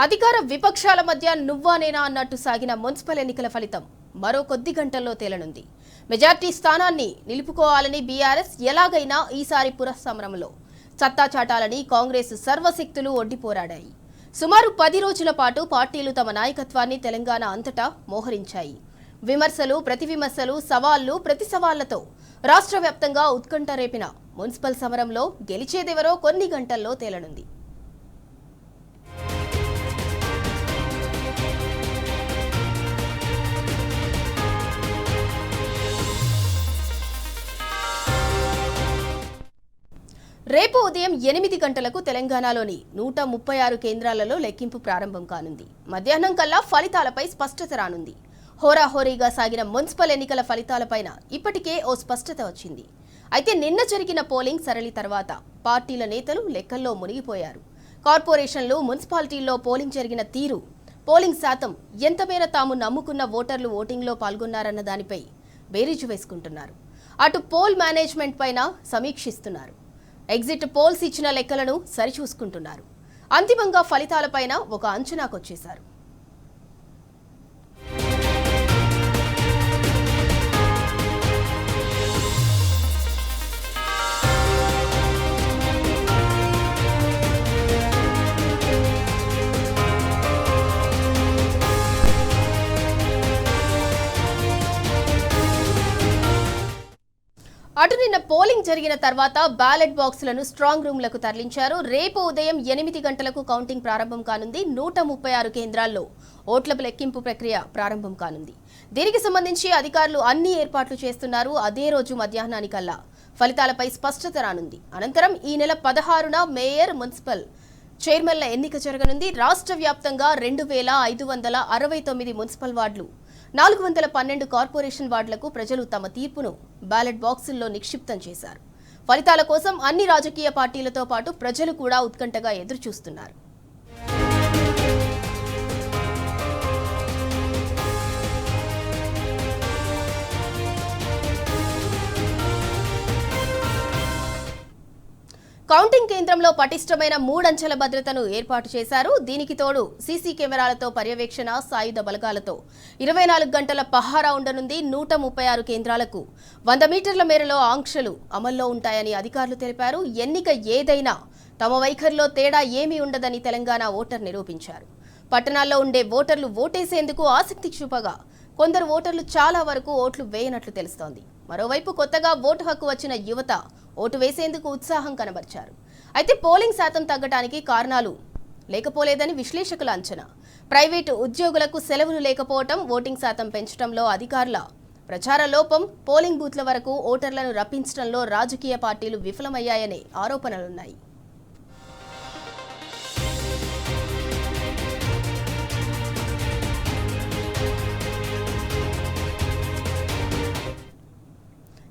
అధికార విపక్షాల మధ్య నువ్వా నేనా అన్నట్టు సాగిన మున్సిపల్ ఎన్నికల ఫలితం మరో కొద్ది గంటల్లో తేలనుంది. మెజార్టీ స్థానాన్ని నిలుపుకోవాలని బీఆర్ఎస్ ఎలాగైనా ఈసారి పురస్సమరంలో సత్తా చాటాలని కాంగ్రెస్ సర్వశక్తులు ఒడ్డిపోరాడాయి. సుమారు 10 రోజుల పాటు పార్టీలు తమ నాయకత్వాన్ని తెలంగాణ అంతటా మోహరించాయి. విమర్శలు, ప్రతివిమర్శలు, సవాళ్లు, ప్రతి సవాళ్లతో రాష్ట్ర వ్యాప్తంగా ఉత్కంఠ రేపిన మున్సిపల్ సమరంలో గెలిచేదెవరో కొన్ని గంటల్లో తేలనుంది. రేపు ఉదయం 8 గంటలకు తెలంగాణలోని 136 కేంద్రాలలో లెక్కింపు ప్రారంభం కానుంది. మధ్యాహ్నం కల్లా ఫలితాలపై స్పష్టత రానుంది. హోరాహోరీగా సాగిన మున్సిపల్ ఎన్నికల ఫలితాలపైన ఇప్పటికే ఓ స్పష్టత వచ్చింది. అయితే నిన్న జరిగిన పోలింగ్ సరళి తర్వాత పార్టీల నేతలు లెక్కల్లో మునిగిపోయారు. కార్పొరేషన్లు, మున్సిపాలిటీల్లో పోలింగ్ జరిగిన తీరు, పోలింగ్ శాతం, ఎంతమేర తాము నమ్ముకున్న ఓటర్లు ఓటింగ్లో పాల్గొన్నారన్న దానిపై బేరీజు వేసుకుంటున్నారు. అటు పోల్ మేనేజ్మెంట్ పైన సమీక్షిస్తున్నారు. ఎగ్జిట్ పోల్స్ ఇచ్చిన లెక్కలను సరిచూసుకుంటున్నారు. అంతిమంగా ఫలితాలపైన ఒక అంచనాకొచ్చేశారు. అటు నిన్న పోలింగ్ జరిగిన తర్వాత బ్యాలెట్ బాక్సులను స్ట్రాంగ్ రూమ్లకు తరలించారు. రేపు ఉదయం 8 గంటలకు కౌంటింగ్ ప్రారంభం కానుంది. 136 కేంద్రాల్లో ఓట్ల లెక్కింపు ప్రక్రియ ప్రారంభం కానుంది. దీనికి సంబంధించి అధికారులు అన్ని ఏర్పాట్లు చేస్తున్నారు. అదే రోజు మధ్యాహ్నానికల్లా ఫలితాలపై స్పష్టత రానుంది. అనంతరం ఈ నెల 16న మేయర్, మున్సిపల్ చైర్మన్ల ఎన్నిక జరగనుంది. రాష్ట్ర వ్యాప్తంగా 2569 మున్సిపల్ వార్డులు, 412 కార్పొరేషన్ వార్డులకు ప్రజలు తమ తీర్పును బ్యాలెట్ బాక్సుల్లో నిక్షిప్తం చేశారు. ఫలితాల కోసం అన్ని రాజకీయ పార్టీలతో పాటు ప్రజలు కూడా ఉత్కంఠగా ఎదురుచూస్తున్నారు. కౌంటింగ్ కేంద్రంలో పటిష్టమైన 3 అంచెల భద్రతను ఏర్పాటు చేశారు. దీనికి తోడు సీసీ కెమెరాలతో పర్యవేక్షణ, సాయుధ బలగాలతో 24 గంటల పహారా ఉండనుంది. 136 కేంద్రాలకు 100 మీటర్ల మేరలో ఆంక్షలు అమల్లో ఉంటాయని అధికారులు తెలిపారు. ఎన్నిక ఏదైనా తమ వైఖరిలో తేడా ఏమీ ఉండదని తెలంగాణ ఓటర్ నిరూపించారు. పట్టణాల్లో ఉండే ఓటర్లు ఓటేసేందుకు ఆసక్తి చూపగా కొందరు ఓటర్లు చాలా వరకు ఓట్లు వేయనట్లు తెలుస్తోంది. మరోవైపు కొత్తగా ఓటు హక్కు వచ్చిన యువత ఓటు వేసేందుకు ఉత్సాహం కనబర్చారు. అయితే పోలింగ్ శాతం తగ్గడానికి కారణాలు లేకపోలేదని విశ్లేషకుల అంచనా. ప్రైవేటు ఉద్యోగులకు సెలవులు లేకపోవటం, ఓటింగ్ శాతం పెంచడంలో అధికారుల ప్రచార లోపం, పోలింగ్ బూత్ల వరకు ఓటర్లను రప్పించడంలో రాజకీయ పార్టీలు విఫలమయ్యాయనే ఆరోపణలున్నాయి.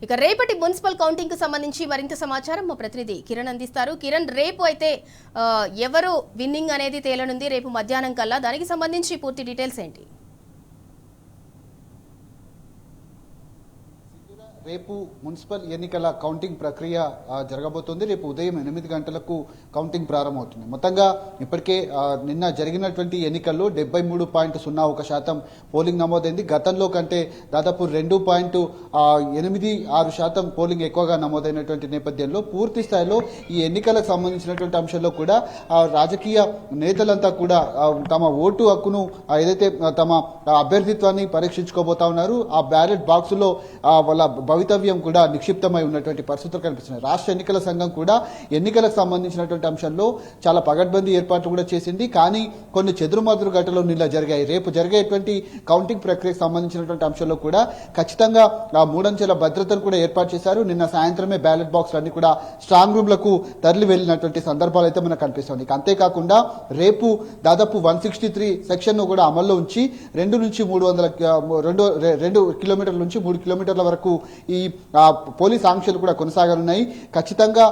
ఇక రేపటి మున్సిపల్ కౌంటింగ్ కు సంబంధించి మరింత సమాచారం మా ప్రతినిధి కిరణ్ అందిస్తారు. కిరణ్, రేపు అయితే ఎవరు విన్నింగ్ అనేది తేలనుంది రేపు మధ్యాహ్నం కల్లా, దానికి సంబంధించి పూర్తి డీటెయిల్స్ ఏంటి? రేపు మున్సిపల్ ఎన్నికల కౌంటింగ్ ప్రక్రియ జరగబోతోంది. రేపు ఉదయం 8 గంటలకు కౌంటింగ్ ప్రారంభమవుతుంది. మొత్తంగా ఇప్పటికే నిన్న జరిగినటువంటి ఎన్నికల్లో 73.01% పోలింగ్ నమోదైంది. గతంలో కంటే దాదాపు 2.86% పోలింగ్ ఎక్కువగా నమోదైనటువంటి నేపథ్యంలో పూర్తి స్థాయిలో ఈ ఎన్నికలకు సంబంధించినటువంటి అంశంలో కూడా రాజకీయ నేతలంతా కూడా తమ ఓటు హక్కును ఏదైతే తమ అభ్యర్థిత్వాన్ని పరీక్షించుకోబోతా ఉన్నారు. ఆ బ్యాలెట్ బాక్సులో వాళ్ళ భవితవ్యం కూడా నిక్షిప్తమై ఉన్నటువంటి పరిస్థితులు కనిపిస్తున్నాయి. రాష్ట్ర ఎన్నికల సంఘం కూడా ఎన్నికలకు సంబంధించినటువంటి అంశంలో చాలా పగడ్బందీ ఏర్పాట్లు కూడా చేసింది. కానీ కొన్ని చెదురుమదురు ఘటనలు నిన్న జరిగాయి. రేపు జరిగేటువంటి కౌంటింగ్ ప్రక్రియకు సంబంధించినటువంటి అంశంలో కూడా ఖచ్చితంగా 3 అంచెల భద్రతను కూడా ఏర్పాటు చేశారు. నిన్న సాయంత్రమే బ్యాలెట్ బాక్స్ అన్ని కూడా స్ట్రాంగ్ రూమ్ లకు తరలి వెళ్లినటువంటి సందర్భాలు అయితే మనకు కనిపిస్తుంది. అంతేకాకుండా రేపు దాదాపు 163 సెక్షన్ ను కూడా అమల్లో ఉంచి 2 నుంచి 2 కిలోమీటర్ల నుంచి 3 కిలోమీటర్ల వరకు ఈ పోలీస్ ఆంక్షలు కూడా కొనసాగనున్నాయి. ఖచ్చితంగా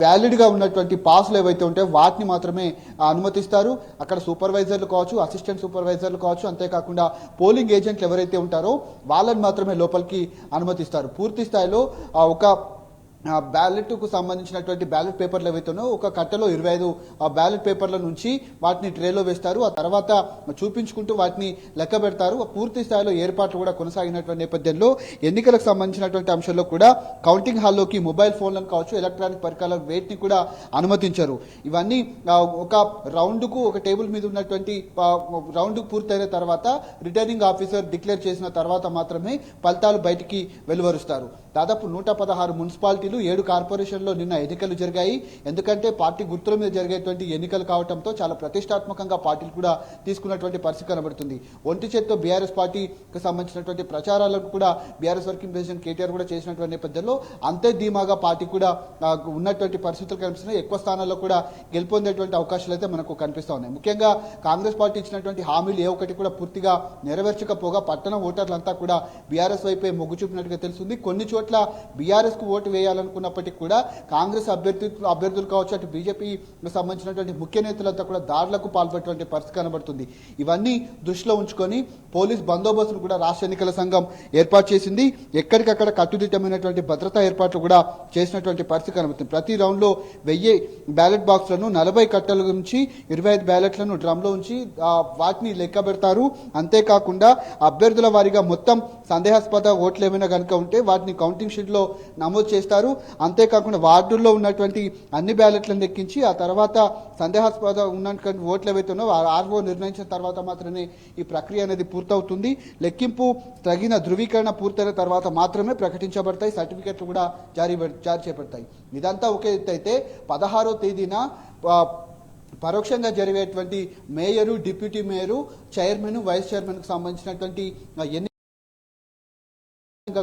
వ్యాలిడ్ గా ఉన్నటువంటి పాసులు ఏవైతే ఉంటాయో వాటిని మాత్రమే అనుమతిస్తారు. అక్కడ సూపర్వైజర్లు కావచ్చు, అసిస్టెంట్ సూపర్వైజర్లు కావచ్చు, అంతేకాకుండా పోలింగ్ ఏజెంట్లు ఎవరైతే ఉంటారో వాళ్ళని మాత్రమే లోపలికి అనుమతిస్తారు. పూర్తి స్థాయిలో ఒక బ్యాలెట్కు సంబంధించినటువంటి బ్యాలెట్ పేపర్లు ఏవైతున్నాయో ఒక కట్టలో 25 బ్యాలెట్ పేపర్ల నుంచి వాటిని ట్రేలో వేస్తారు. ఆ తర్వాత చూపించుకుంటూ వాటిని లెక్క పెడతారు. పూర్తి స్థాయిలో ఏర్పాట్లు కూడా కొనసాగినటువంటి నేపథ్యంలో ఎన్నికలకు సంబంధించినటువంటి అంశంలో కూడా కౌంటింగ్ హాల్లోకి మొబైల్ ఫోన్లను కావచ్చు, ఎలక్ట్రానిక్ పరికరాల వేటిని కూడా అనుమతించారు. ఇవన్నీ ఒక రౌండ్కు ఒక టేబుల్ మీద ఉన్నటువంటి రౌండ్ పూర్తయిన తర్వాత రిటర్నింగ్ ఆఫీసర్ డిక్లేర్ చేసిన తర్వాత మాత్రమే ఫలితాలు బయటికి వెలువరుస్తారు. దాదాపు 116 మున్సిపాలిటీలు 7 కార్పొరేషన్లో నిన్న ఎన్నికలు జరిగాయి. ఎందుకంటే పార్టీ గుర్తుల మీద జరిగేటువంటి ఎన్నికలు కావడంతో చాలా ప్రతిష్టాత్మకంగా పార్టీలు కూడా తీసుకున్నటువంటి పరిస్థితి కనబడుతుంది. ఒంటి చేత్తో బీఆర్ఎస్ పార్టీకి సంబంధించినటువంటి ప్రచారాలకు కూడా బీఆర్ఎస్ వర్కింగ్ ప్రెసిడెంట్ కేటీఆర్ కూడా చేసినటువంటి నేపథ్యంలో అంతే ధీమాగా పార్టీ కూడా ఉన్నటువంటి పరిస్థితులు కనిపిస్తున్నాయి. ఎక్కువ స్థానాల్లో కూడా గెలుపొందేటువంటి అవకాశాలు అయితే మనకు కనిపిస్తూ ఉన్నాయి. ముఖ్యంగా కాంగ్రెస్ పార్టీ ఇచ్చినటువంటి హామీలు ఏ ఒక్కటి కూడా పూర్తిగా నెరవేర్చకపోగా పట్టణ ఓటర్లంతా కూడా బీఆర్ఎస్ వైపే మొగ్గు చూపినట్టుగా తెలుస్తుంది. కొన్ని చోట్ల బీఆర్ఎస్ కు ఓటు వేయాలనుకున్నప్పటికీ కూడా కాంగ్రెస్ అభ్యర్థులు కావచ్చు, అటు బీజేపీకి సంబంధించినటువంటి ముఖ్య నేతలంతా కూడా దాడులకు పాల్పడేటువంటి పరిస్థితి కనబడుతుంది. ఇవన్నీ దృష్టిలో ఉంచుకొని పోలీస్ బందోబస్తును కూడా రాష్ట్ర ఎన్నికల సంఘం ఏర్పాటు చేసింది. ఎక్కడికక్కడ కట్టుదిట్టమైనటువంటి భద్రతా ఏర్పాట్లు కూడా చేసినటువంటి పరిస్థితి కనబడుతుంది. ప్రతి రౌండ్ లో 1000 బ్యాలెట్ బాక్స్లను 40 కట్టల నుంచి 25 బ్యాలెట్లను డ్రమ్ లో ఉంచి వాటిని లెక్క పెడతారు. అంతేకాకుండా అభ్యర్థుల వారీగా మొత్తం సందేహాస్పద ఓట్లు ఏమైనా కనుక ఉంటే వాటిని కౌంటింగ్ షీట్ లో నమోదు చేస్తారు. అంతేకాకుండా వార్డుల్లో ఉన్నటువంటి అన్ని బ్యాలెట్లను లెక్కించి ఆ తర్వాత సందేహాస్పద ఉన్నటువంటి ఓట్లు ఏవైతే ఆర్ఓ నిర్ణయించిన తర్వాత మాత్రమే ఈ ప్రక్రియ అనేది పూర్తవుతుంది. లెక్కింపు తగిన ధృవీకరణ పూర్తయిన తర్వాత మాత్రమే ప్రకటించబడతాయి. సర్టిఫికెట్లు కూడా జారీ చేపడతాయి. ఇదంతా ఒక ఎత్తు అయితే 16వ తేదీన పరోక్షంగా జరిగేటువంటి mayor, deputy mayor, chairman, vice chairman కు సంబంధించినటువంటి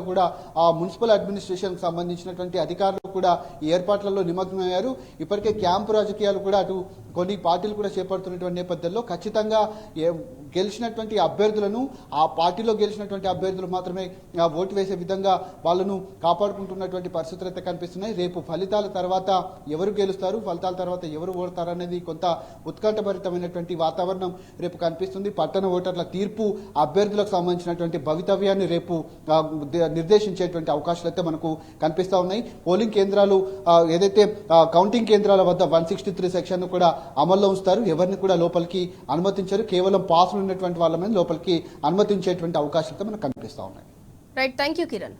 కూడా ఆ మున్సిపల్ అడ్మినిస్ట్రేషన్ కు సంబంధించినటువంటి అధికారులు కూడా ఈ ఏర్పాట్లలో నిమగ్నమయ్యారు. ఇప్పటికే క్యాంపు రాజకీయాలు కూడా అటు కొన్ని పార్టీలు కూడా చేపడుతున్నటువంటి నేపథ్యంలో ఖచ్చితంగా గెలిచినటువంటి అభ్యర్థులను, ఆ పార్టీలో గెలిచినటువంటి అభ్యర్థులు మాత్రమే ఓటు వేసే విధంగా వాళ్ళను కాపాడుకుంటున్నటువంటి పరిస్థితులు అయితే కనిపిస్తున్నాయి. రేపు ఫలితాల తర్వాత ఎవరు గెలుస్తారు, ఫలితాల తర్వాత ఎవరు ఓడతారు అనేది కొంత ఉత్కంఠభరితమైనటువంటి వాతావరణం రేపు కనిపిస్తుంది. పట్టణ ఓటర్ల తీర్పు అభ్యర్థులకు సంబంధించినటువంటి భవితవ్యాన్ని రేపు నిర్దేశించేటువంటి అవకాశాలు అయితే మనకు కనిపిస్తూ ఉన్నాయి. పోలింగ్ కేంద్రాలు ఏదైతే కౌంటింగ్ కేంద్రాల వద్ద 163 సెక్షన్ కూడా అమల్లో ఉంచుతారు. ఎవరిని కూడా లోపలికి అనుమతించారు. కేవలం పాసులు ఉన్నటువంటి వాళ్ళ మీద లోపలికి అనుమతించేటువంటి అవకాశాలు మనకు కనిపిస్తూ ఉన్నాయి. Right, thank you Kiran.